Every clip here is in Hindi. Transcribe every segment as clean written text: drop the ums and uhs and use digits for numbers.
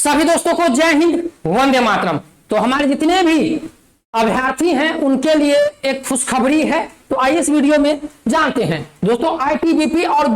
सभी दोस्तों को जय हिंद, वंदे मातरम। तो हमारे जितने भी अभ्यर्थी हैं उनके लिए एक खुशखबरी है। तो आइए इस वीडियो में जानते हैं दोस्तों। आईटीबीपी और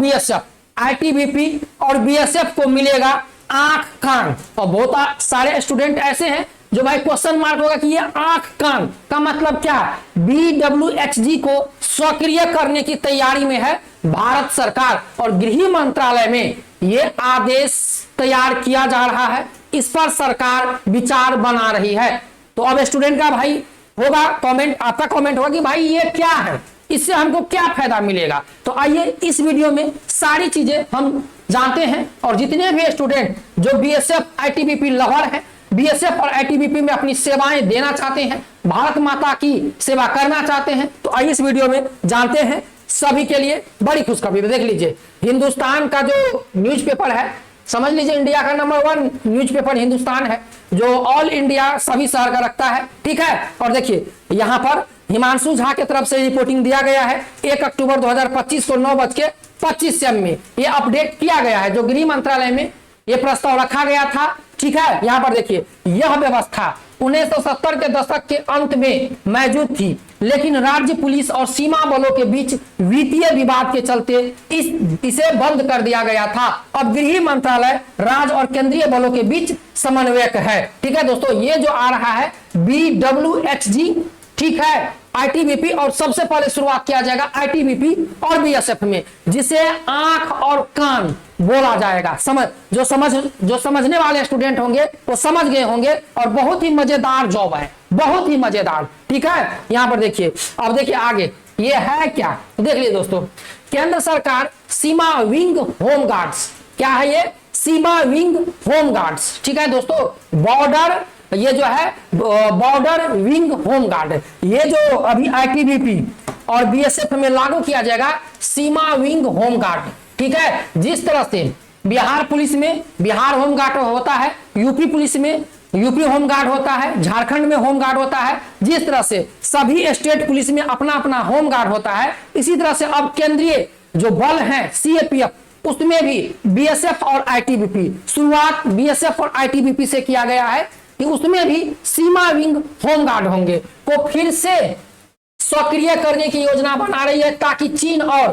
बीएसएफ को मिलेगा आंख कान। और बहुत सारे स्टूडेंट ऐसे हैं जो भाई क्वेश्चन मार्क होगा कि ये आंख कान का मतलब क्या। BWHG को सक्रिय करने की तैयारी में है भारत सरकार और गृह मंत्रालय में ये आदेश तैयार किया जा रहा है। इस पर सरकार विचार बना रही है। तो अब स्टूडेंट का भाई होगा कमेंट, आपका कमेंट होगा कि भाई ये क्या है, इससे हमको क्या फायदा मिलेगा। तो आइए इस वीडियो में सारी चीजें हम जानते हैं। और जितने भी स्टूडेंट जो बीएसएफ आईटीबीपी लवर है, बीएसएफ और आईटीबीपी में अपनी सेवाएं देना चाहते हैं, भारत माता की सेवा करना चाहते हैं, तो आइए इस वीडियो में जानते हैं। सभी के लिए बड़ी खुशखबरी। देख लीजिए, हिंदुस्तान का जो न्यूज़पेपर है, समझ लीजिए इंडिया का नंबर 1 न्यूज़पेपर हिंदुस्तान है, जो ऑल इंडिया सभी शहर का रखता है। ठीक है। और देखिए यहाँ पर हिमांशु झा की तरफ से रिपोर्टिंग दिया गया है 1 अक्टूबर 2025 को 9:25 AM में ये अपडेट किया गया है, जो गृह मंत्रालय में ये प्रस्ताव रखा गया था। ठीक है। यहाँ पर देखिए, यह व्यवस्था 1970 के दशक के अंत में मौजूद थी, लेकिन राज्य पुलिस और सीमा बलों के बीच वित्तीय विवाद के चलते इसे बंद कर दिया गया था। अब गृह मंत्रालय राज्य और केंद्रीय बलों के बीच समन्वयक है। ठीक है दोस्तों, ये जो आ रहा है BWHG, ठीक है, आईटीबीपी, और सबसे पहले शुरुआत किया जाएगा आईटीबीपी और बीएसएफ में, जिसे आंख और कान बोला जाएगा। जो समझने वाले स्टूडेंट होंगे वो समझ गए होंगे। और बहुत ही मजेदार जॉब है, बहुत ही मजेदार। ठीक है। यहाँ पर देखिए, अब देखिए आगे ये है क्या, देख लीजिए दोस्तों। केंद्र सरकार सीमा विंग होम गार्ड्स, क्या है ये, सीमा विंग होम गार्ड्स। ठीक है दोस्तों, बॉर्डर, ये जो है बॉर्डर विंग होम गार्ड, ये जो अभी आईटीबीपी और बीएसएफ में लागू किया जाएगा सीमा विंग होम गार्ड। ठीक है। जिस तरह से बिहार पुलिस में बिहार होम गार्ड होता है, यूपी पुलिस में यूपी होम गार्ड होता है, झारखंड में होम गार्ड होता है, जिस तरह से सभी स्टेट पुलिस में अपना अपना होम गार्ड होता है, इसी तरह से अब केंद्रीय जो बल है सीएपीएफ, उसमें भी बीएसएफ और आईटीबीपी, शुरुआत बीएसएफ और आईटीबीपी से किया गया है कि उसमें भी सीमा विंग होम गार्ड होंगे को फिर से सक्रिय करने की योजना बना रही है, ताकि चीन और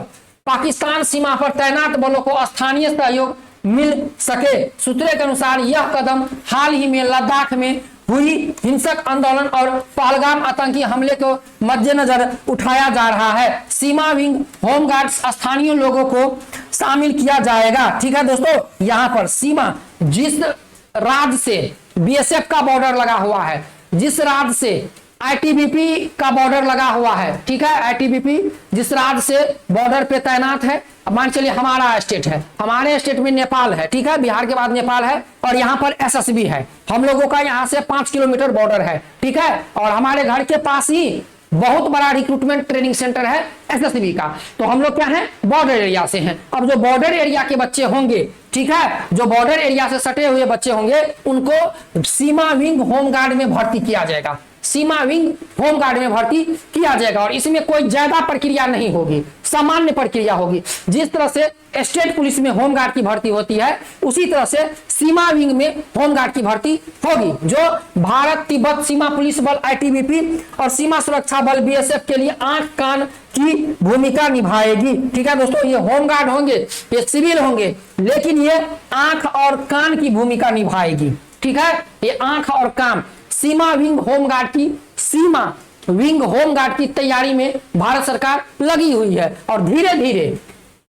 पाकिस्तान सीमा पर तैनात बलों को स्थानीय सहयोग मिल सके। सूत्रों के अनुसार यह कदम हाल ही में लद्दाख में हुई हिंसक आंदोलन और पहलगाम आतंकी हमले को मद्देनजर उठाया जा रहा है। सीमा विंग होम गार्ड्स स्थानीय लोगों को शामिल किया जाएगा। ठीक है दोस्तों, यहाँ पर सीमा, जिस राज्य से बीएसएफ का बॉर्डर लगा हुआ है, जिस राज्य से आईटीबीपी का बॉर्डर लगा हुआ है, ठीक है, आईटीबीपी जिस राज्य से बॉर्डर पे तैनात है, मान चलिए हमारा स्टेट है, हमारे स्टेट में नेपाल है, ठीक है, बिहार के बाद नेपाल है, और यहाँ पर एसएसबी है। हम लोगों का यहाँ से 5 किलोमीटर बॉर्डर है। ठीक है। और हमारे घर के पास ही बहुत बड़ा रिक्रूटमेंट ट्रेनिंग सेंटर है एसएसबी का। तो हम लोग क्या है, बॉर्डर एरिया से हैं। अब जो बॉर्डर एरिया के बच्चे होंगे, ठीक है, जो बॉर्डर एरिया से सटे हुए बच्चे होंगे, उनको सीमा विंग होम गार्ड में भर्ती किया जाएगा, सीमा विंग होम गार्ड में भर्ती किया जाएगा। और इसमें कोई ज्यादा प्रक्रिया नहीं होगी, सामान्य प्रक्रिया होगी। जिस तरह से स्टेट पुलिस में होम गार्ड की भर्ती होती है, उसी तरह से सीमा विंग में होम गार्ड की भर्ती होगी, जो भारत तिब्बत सीमा पुलिस बल आईटीबीपी और सीमा सुरक्षा बल बीएसएफ के लिए आंख कान की भूमिका निभाएगी। ठीक है दोस्तों, ये होम गार्ड होंगे, ये सिविल होंगे, लेकिन ये आंख और कान की भूमिका निभाएगी। ठीक है, ये आंख और कान सीमा विंग होम गार्ड की, सीमा विंग होम गार्ड की तैयारी में भारत सरकार लगी हुई है। और धीरे धीरे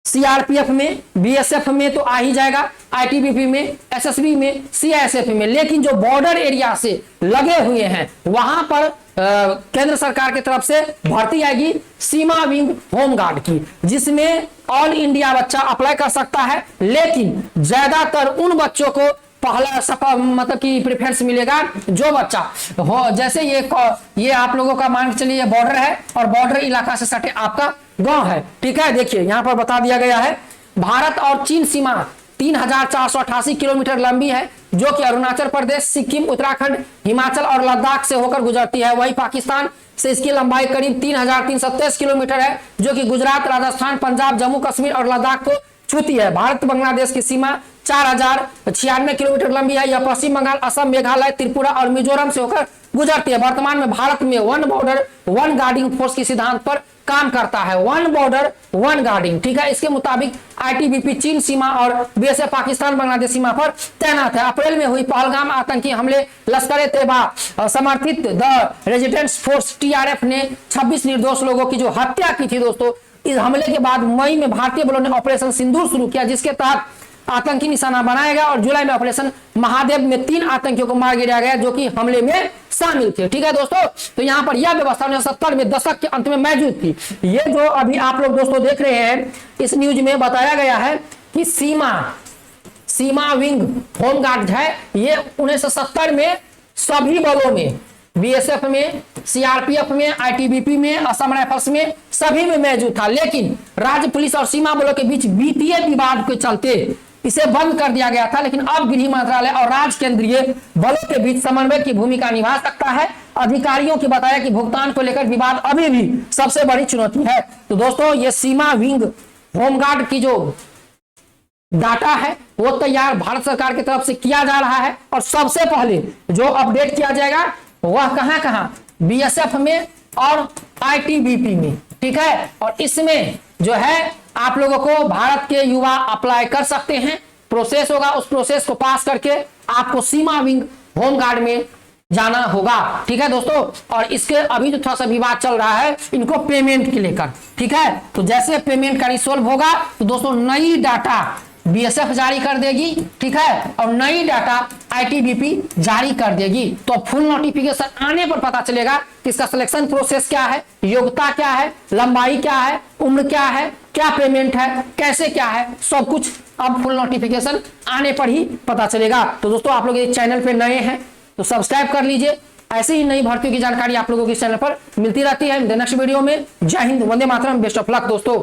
सीआरपीएफ में, बीएसएफ में तो आ ही जाएगा, आईटीबीपी में, एसएसबी में, सीआईएसएफ में, लेकिन जो बॉर्डर एरिया से लगे हुए हैं वहां पर केंद्र सरकार की तरफ से भर्ती आएगी सीमा विंग होम गार्ड की, जिसमें ऑल इंडिया बच्चा अप्लाई कर सकता है, लेकिन ज्यादातर उन बच्चों को पहला मतलब कि प्रेफरेंस मिलेगा जो बच्चा हो, जैसे ये आप लोगों का मान के चलिए बॉर्डर है और बॉर्डर इलाका से सटे आपका गांव है। ठीक है। देखिए यहाँ पर बता दिया गया है, भारत और चीन सीमा 3488 किलोमीटर लंबी है, जो कि अरुणाचल प्रदेश, सिक्किम, उत्तराखंड, हिमाचल और लद्दाख से होकर गुजरती है। वही पाकिस्तान से इसकी लंबाई करीब 3323 किलोमीटर है, जो कि गुजरात, राजस्थान, पंजाब, जम्मू कश्मीर और लद्दाख को छूती है। भारत बांग्लादेश की सीमा 4096 किलोमीटर लंबी है। यह पश्चिम बंगाल, असम, मेघालय, त्रिपुरा और मिजोरम से होकर गुजरती है। वर्तमान में भारत में one border one guarding force के सिद्धांत पर काम करता है। वन बॉर्डर वन गार्डिंग, ठीक है। इसके मुताबिक आईटीबीपी चीन सीमा और बीएसएफ पाकिस्तान बांग्लादेश सीमा पर तैनात है। अप्रैल में हुई पहलगाम आतंकी हमले लश्कर-ए-तैयबा समर्थित द रेजिडेंस फोर्स टीआरएफ ने 26 निर्दोष लोगों की जो हत्या की थी दोस्तों, इस हमले के बाद मई में भारतीय बलों ने ऑपरेशन सिंदूर शुरू किया, जिसके तहत आतंकी निशाना बनाया गया और जुलाई में ऑपरेशन महादेव में 3 आतंकियों को मार गिराया गया जो कि हमले में शामिल थे। ठीक है दोस्तों, तो यहां पर यह व्यवस्था 1970 में दशक के अंत में मौजूद थी। ये जो अभी आप लोग दोस्तों देख रहे हैं, इस न्यूज में बताया गया है कि सीमा विंग होमगार्ड है, ये 1970 में सभी बलों में, बीएसएफ में, सीआरपीएफ में, आईटीबीपी में, असम राइफल्स में, सभी में मौजूद था। लेकिन राज्य पुलिस और सीमा बलों के बीच वित्तीय विवाद के चलते इसे बंद कर दिया गया था। लेकिन अब गृह मंत्रालय और राज्य केंद्रीय बलों के बीच समन्वय की भूमिका निभा सकता है। अधिकारियों की बताया कि भुगतान को लेकर विवाद अभी भी सबसे बड़ी चुनौती है। तो दोस्तों, ये सीमा विंग होमगार्ड की जो डाटा है वो तैयार भारत सरकार की तरफ से किया जा रहा है और सबसे पहले जो अपडेट किया जाएगा वह कहां बीएसएफ में और आईटीबीपी में, ठीक है। और इसमें जो है आप लोगों को भारत के युवा अप्लाई कर सकते हैं। प्रोसेस होगा, उस प्रोसेस को पास करके आपको सीमा विंग होमगार्ड में जाना होगा, ठीक है दोस्तों। और इसके अभी जो थोड़ा सा विवाद चल रहा है इनको पेमेंट के लेकर, ठीक है। तो जैसे पेमेंट का रिसोल्व होगा तो दोस्तों नई डाटा बीएसएफ जारी कर देगी, ठीक है, और नई डाटा आईटीबीपी जारी कर देगी। तो फुल नोटिफिकेशन आने पर पता चलेगा कि इसका सिलेक्शन प्रोसेस क्या है, योग्यता क्या है, लंबाई क्या है, उम्र क्या है, क्या पेमेंट है, कैसे क्या है, सब कुछ अब फुल नोटिफिकेशन आने पर ही पता चलेगा। तो दोस्तों, आप लोग इस चैनल पे नए हैं तो सब्सक्राइब कर लीजिए। ऐसे ही नई भर्तियों की जानकारी आप लोगों को इस चैनल पर मिलती रहती है। नेक्स्ट वीडियो में जय Hind, Vande Mataram, best of luck दोस्तों।